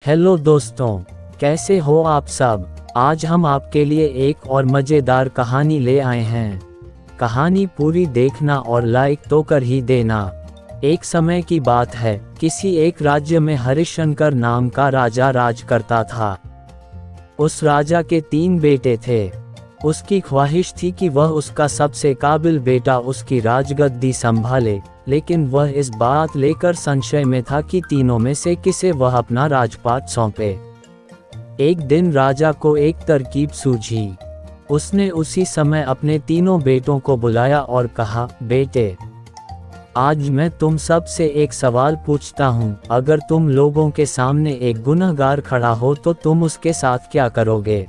Hello दोस्तों, कैसे हो आप सब। आज हम आपके लिए एक और मज़ेदार कहानी ले आए हैं। कहानी पूरी देखना और लाइक तो कर ही देना। एक समय की बात है, किसी एक राज्य में हरिशंकर नाम का राजा राज करता था। उस राजा के 3 बेटे थे। उसकी ख्वाहिश थी कि वह उसका सबसे काबिल बेटा उसकी राजगद्दी संभाले, लेकिन वह इस बात लेकर संशय में था कि तीनों में से किसे वह अपना राजपाट सौंपे। एक दिन राजा को एक तरकीब सूझी। उसने उसी समय अपने तीनों बेटों को बुलाया और कहा, बेटे, आज मैं तुम सब से एक सवाल पूछता हूँ। अगर तुम लोगों के सामने एक गुनहगार खड़ा हो तो तुम उसके साथ क्या करोगे।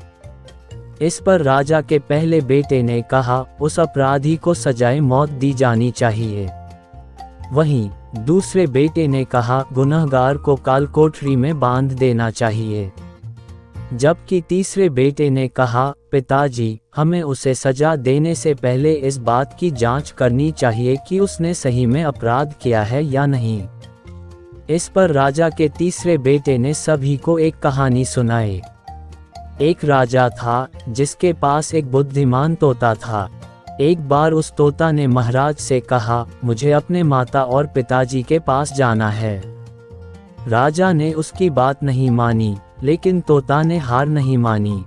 इस पर राजा के पहले बेटे ने कहा, उस अपराधी को सजाए मौत दी जानी चाहिए। वहीं दूसरे बेटे ने कहा, गुनहगार को कालकोठरी में बांध देना चाहिए। जबकि तीसरे बेटे ने कहा, पिताजी, हमें उसे सजा देने से पहले इस बात की जांच करनी चाहिए कि उसने सही में अपराध किया है या नहीं। इस पर राजा के तीसरे बेटे ने सभी को एक कहानी सुनाई। एक राजा था जिसके पास एक बुद्धिमान तोता था। एक बार उस तोता ने महाराज से कहा, मुझे अपने माता और पिताजी के पास जाना है। राजा ने उसकी बात नहीं मानी, लेकिन तोता ने हार नहीं मानी।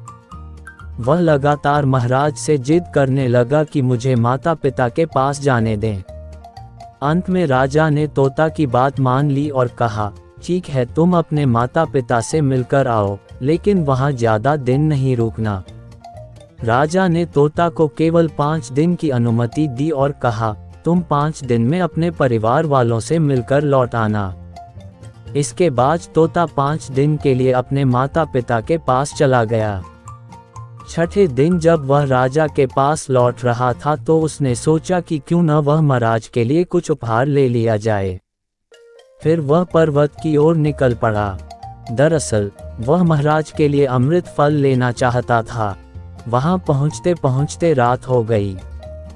वह लगातार महाराज से जिद करने लगा कि मुझे माता पिता के पास जाने दें। अंत में राजा ने तोता की बात मान ली और कहा, ठीक है, तुम अपने माता पिता से मिलकर आओ, लेकिन वहां ज्यादा दिन नहीं रुकना। राजा ने तोता को केवल 5 दिन की अनुमति दी और कहा, तुम 5 दिन में अपने परिवार वालों से मिलकर लौट आना। इसके बाद तोता 5 दिन के लिए अपने माता पिता के पास चला गया। छठे दिन जब वह राजा के पास लौट रहा था तो उसने सोचा कि क्यों न वह महाराज के लिए कुछ उपहार ले लिया जाए। फिर वह पर्वत की ओर निकल पड़ा। दरअसल वह महाराज के लिए अमृत फल लेना चाहता था। वहां पहुंचते पहुंचते रात हो गई।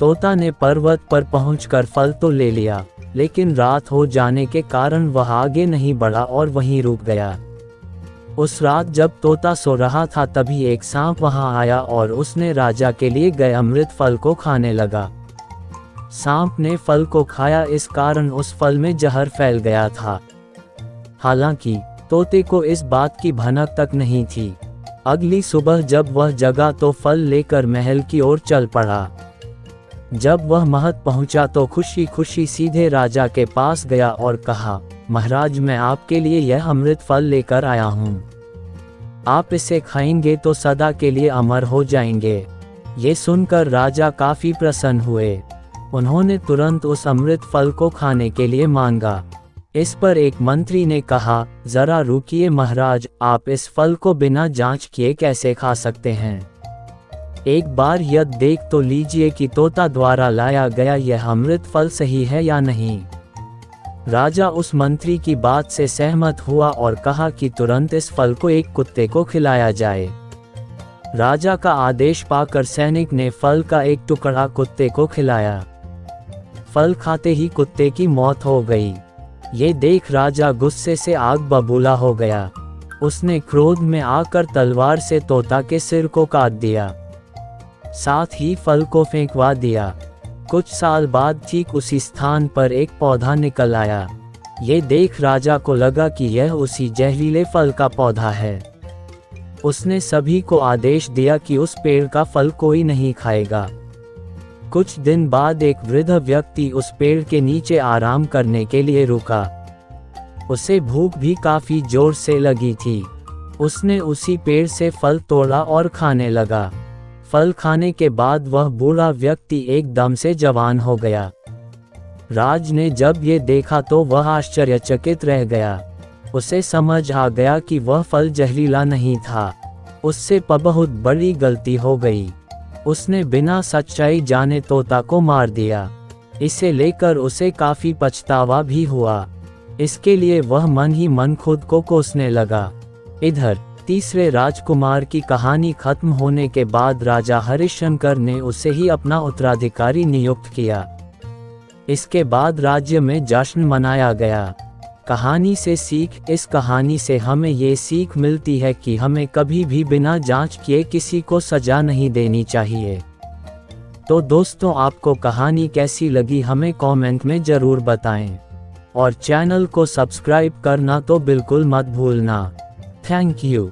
तोता ने पर्वत पर पहुंचकर फल तो ले लिया, लेकिन रात हो जाने के कारण वह आगे नहीं बढ़ा और वहीं रुक गया। उस रात जब तोता सो रहा था तभी एक सांप वहां आया और उसने राजा के लिए गए अमृत फल को खाने लगा। सांप ने फल को खाया, इस कारण उस फल में जहर फैल गया था। हालांकि तोते को इस बात की भनक तक नहीं थी। अगली सुबह जब वह जगा तो फल लेकर महल की ओर चल पड़ा। जब वह महल पहुंचा तो खुशी खुशी सीधे राजा के पास गया और कहा, महाराज, मैं आपके लिए यह अमृत फल लेकर आया हूँ। आप इसे खाएंगे तो सदा के लिए अमर हो जाएंगे। ये सुनकर राजा काफी प्रसन्न हुए। उन्होंने तुरंत उस अमृत फल को खाने के लिए मांगा। इस पर एक मंत्री ने कहा, जरा रुकिए महाराज, आप इस फल को बिना जांच किए कैसे खा सकते हैं। एक बार यह देख तो लीजिए कि तोता द्वारा लाया गया यह अमृत फल सही है या नहीं। राजा उस मंत्री की बात से सहमत हुआ और कहा कि तुरंत इस फल को एक कुत्ते को खिलाया जाए। राजा का आदेश पाकर सैनिक ने फल का एक टुकड़ा कुत्ते को खिलाया। फल खाते ही कुत्ते की मौत हो गई। ये देख राजा गुस्से से आग बबूला हो गया। उसने क्रोध में आकर तलवार से तोता के सिर को काट दिया, साथ ही फल को फेंकवा दिया। कुछ साल बाद ठीक उसी स्थान पर एक पौधा निकल आया। ये देख राजा को लगा कि यह उसी जहरीले फल का पौधा है। उसने सभी को आदेश दिया कि उस पेड़ का फल कोई नहीं खाएगा। कुछ दिन बाद एक वृद्ध व्यक्ति उस पेड़ के नीचे आराम करने के लिए रुका। उसे भूख भी काफी जोर से लगी थी। उसने उसी पेड़ से फल तोड़ा और खाने लगा। फल खाने के बाद वह बूढ़ा व्यक्ति एकदम से जवान हो गया। राज ने जब ये देखा तो वह आश्चर्यचकित रह गया। उसे समझ आ गया कि वह फल जहरीला नहीं था। उससे बहुत बड़ी गलती हो गई। उसने बिना सच्चाई जाने तोता को मार दिया। इसे लेकर उसे काफी पछतावा भी हुआ। इसके लिए वह मन ही मन खुद को कोसने लगा। इधर तीसरे राजकुमार की कहानी खत्म होने के बाद राजा हरिशंकर ने उसे ही अपना उत्तराधिकारी नियुक्त किया। इसके बाद राज्य में जश्न मनाया गया। कहानी से सीख। इस कहानी से हमें ये सीख मिलती है कि हमें कभी भी बिना जांच किए किसी को सजा नहीं देनी चाहिए। तो दोस्तों, आपको कहानी कैसी लगी हमें कमेंट में ज़रूर बताएं और चैनल को सब्सक्राइब करना तो बिल्कुल मत भूलना। Thank you.